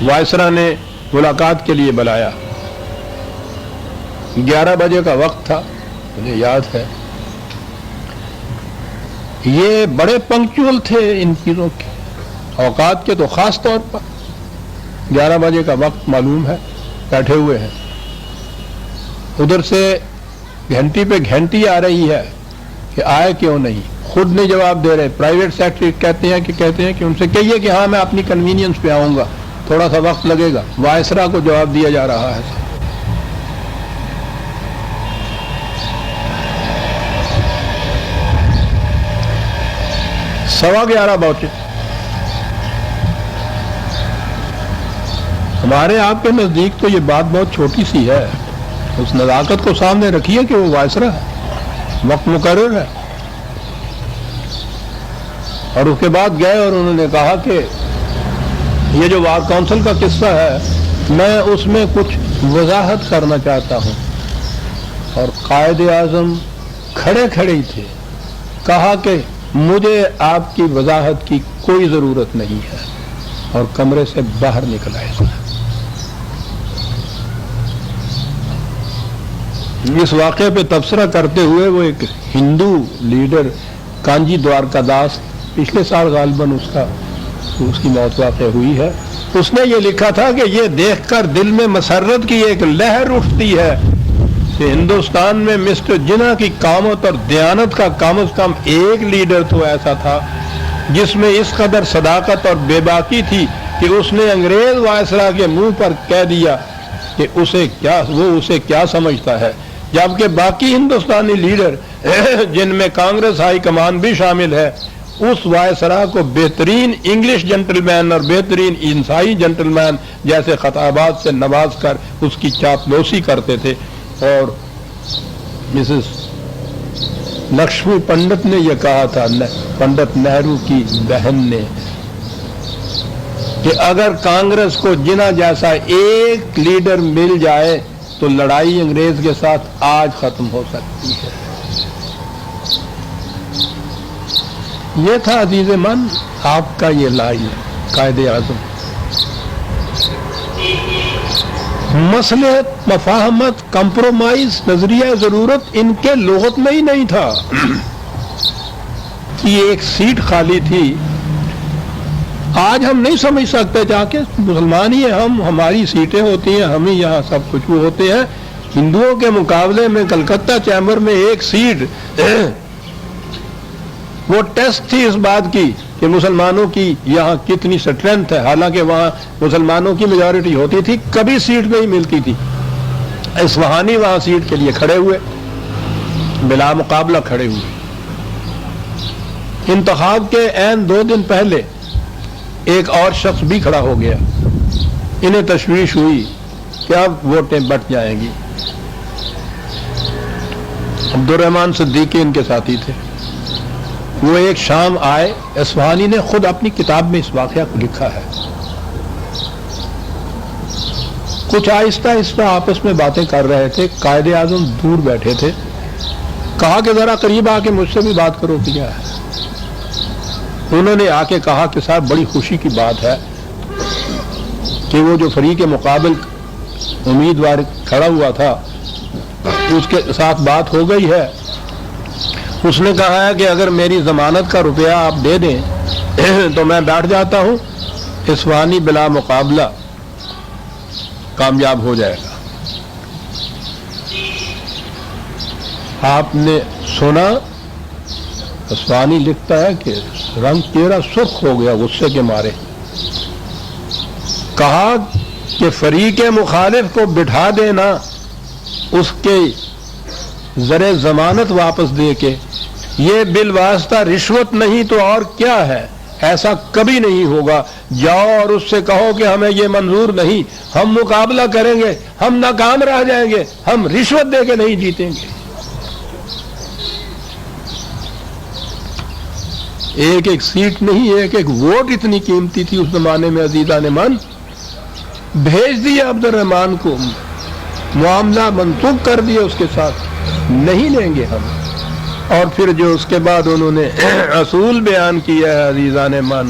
وائسرا نے ملاقات کے لیے بلایا. 11 بجے کا وقت تھا، مجھے یاد ہے. یہ بڑے پنکچول تھے ان چیزوں کے، اوقات کے تو خاص طور پر. 11 بجے کا وقت معلوم ہے، بیٹھے ہوئے ہیں. ادھر سے گھنٹی پہ گھنٹی آ رہی ہے کہ آئے کیوں نہیں. خود نہیں جواب دے رہے. پرائیویٹ سیکرٹری کہتے ہیں کہ ان سے کہیے کہ ہاں میں اپنی کنوینئنس پہ آؤں گا، تھوڑا سا وقت لگے گا. وائسرا کو جواب دیا جا رہا ہے. 11:15 پہنچے. ہمارے آپ کے نزدیک تو یہ بات بہت چھوٹی سی ہے. اس نزاکت کو سامنے رکھیے کہ وہ وائسرا ہے، وقت مقرر ہے. اور اس کے بعد گئے اور انہوں نے کہا کہ یہ جو وار کونسل کا قصہ ہے میں اس میں کچھ وضاحت کرنا چاہتا ہوں. اور قائد اعظم کھڑے ہی تھے. کہا کہ مجھے آپ کی وضاحت کی کوئی ضرورت نہیں ہے، اور کمرے سے باہر نکل آئے. اس واقعے پہ تبصرہ کرتے ہوئے وہ ایک ہندو لیڈر کانجی دوارکا داس، پچھلے سال غالباً اس کی موت واقع ہوئی ہے، اس نے یہ لکھا تھا کہ یہ دیکھ کر دل میں مسرت کی ایک لہر اٹھتی ہے کہ ہندوستان میں مسٹر جناح کی قامت اور دیانت کا کم از کم ایک لیڈر تو ایسا تھا جس میں اس قدر صداقت اور بے باکی تھی کہ اس نے انگریز وائسرا کے منہ پر کہہ دیا کہ وہ اسے کیا سمجھتا ہے. جبکہ باقی ہندوستانی لیڈر جن میں کانگریس ہائی کمان بھی شامل ہے اس وائسرا کو بہترین انگلش جنٹل مین اور بہترین عیسائی جنٹل مین جیسے خطابات سے نواز کر اس کی چاپلوسی کرتے تھے. اور مسز لکشمی پنڈت نے یہ کہا تھا، پنڈت نہرو کی بہن نے، کہ اگر کانگریس کو جناح جیسا ایک لیڈر مل جائے تو لڑائی انگریز کے ساتھ آج ختم ہو سکتی ہے. یہ تھا عزیز من آپ کا یہ لائن قائد اعظم. مصلحت، مفاہمت، کمپرومائز، نظریہ ضرورت ان کے لغت میں ہی نہیں تھا. یہ ایک سیٹ خالی تھی. آج ہم نہیں سمجھ سکتے جا کے مسلمان ہی ہیں ہماری سیٹیں ہوتی ہیں، ہم ہی یہاں سب کچھ وہ ہوتے ہیں. ہندوؤں کے مقابلے میں کلکتہ چیمبر میں ایک سیٹ وہ ٹیسٹ تھی اس بات کی کہ مسلمانوں کی یہاں کتنی اسٹرینتھ ہے. حالانکہ وہاں مسلمانوں کی میجورٹی ہوتی تھی، کبھی سیٹ نہیں ملتی تھی. اصفہانی وہاں سیٹ کے لیے کھڑے ہوئے، بلا مقابلہ کھڑے ہوئے. انتخاب کے عین 2 دن پہلے ایک اور شخص بھی کھڑا ہو گیا. انہیں تشویش ہوئی کہ اب ووٹیں بٹ جائیں گی. عبدالرحمان صدیقی ان کے ساتھی تھے. وہ ایک شام آئے. اصفہانی نے خود اپنی کتاب میں اس واقعہ کو لکھا ہے. کچھ آہستہ آپس میں باتیں کر رہے تھے. قائد اعظم دور بیٹھے تھے. کہا کہ ذرا قریب آ کے مجھ سے بھی بات کرو. کیا ہے؟ انہوں نے آ کے کہا کہ صاحب بڑی خوشی کی بات ہے کہ وہ جو فریق مقابل امیدوار کھڑا ہوا تھا اس کے ساتھ بات ہو گئی ہے. اس نے کہا ہے کہ اگر میری ضمانت کا روپیہ آپ دے دیں تو میں بیٹھ جاتا ہوں. اصفہانی بلا مقابلہ کامیاب ہو جائے گا. آپ نے سنا؟ اصفہانی لکھتا ہے کہ رنگ چہرہ سرخ ہو گیا غصے کے مارے. کہا کہ فریق مخالف کو بٹھا دینا، اس کے زر ضمانت واپس دے کے، یہ بالواسطہ رشوت نہیں تو اور کیا ہے؟ ایسا کبھی نہیں ہوگا. جاؤ اور اس سے کہو کہ ہمیں یہ منظور نہیں، ہم مقابلہ کریں گے، ہم ناکام رہ جائیں گے، ہم رشوت دے کے نہیں جیتیں گے. ایک ایک سیٹ نہیں، ایک ایک ووٹ اتنی قیمتی تھی اس زمانے میں. عزیزان من، بھیج دیا عبدالرحمان کو، معاملہ منسوخ کر دیا اس کے ساتھ، نہیں لیں گے ہم. اور پھر جو اس کے بعد انہوں نے اصول بیان کیا ہے عزیزان من،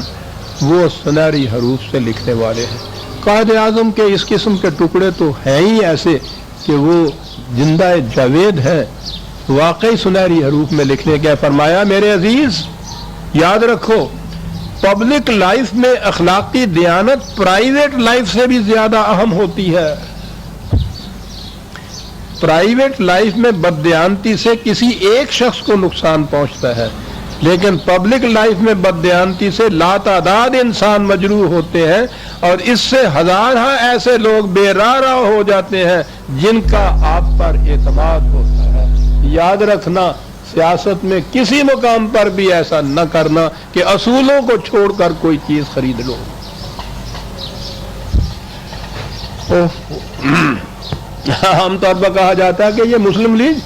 وہ سنہری حروف سے لکھنے والے ہیں. قائد اعظم کے اس قسم کے ٹکڑے تو ہیں ہی ایسے کہ وہ زندہ جاوید ہے، واقعی سنہری حروف میں لکھنے کے. فرمایا میرے عزیز یاد رکھو، پبلک لائف میں اخلاقی دیانت پرائیویٹ لائف سے بھی زیادہ اہم ہوتی ہے. پرائیویٹ لائف میں بددیانتی سے کسی ایک شخص کو نقصان پہنچتا ہے، لیکن پبلک لائف میں بددیانتی سے لاتعداد انسان مجروح ہوتے ہیں، اور اس سے ہزارہ ایسے لوگ بے راہ ہو جاتے ہیں جن کا آپ پر اعتماد ہوتا ہے. یاد رکھنا، سیاست میں کسی مقام پر بھی ایسا نہ کرنا کہ اصولوں کو چھوڑ کر کوئی چیز خرید لو. عام طور پر کہا جاتا ہے کہ یہ مسلم لیگ،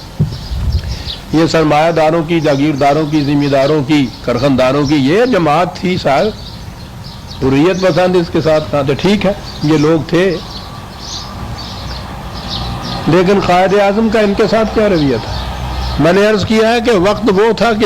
یہ سرمایہ داروں کی، جاگیرداروں کی، ذمہ داروں کی، کارخانداروں کی یہ جماعت تھی. صاحب حریت پسند اس کے ساتھ تھا تو ٹھیک ہے، یہ لوگ تھے، لیکن قائد اعظم کا ان کے ساتھ کیا رویہ تھا؟ میں نے عرض کیا ہے کہ وقت وہ تھا کہ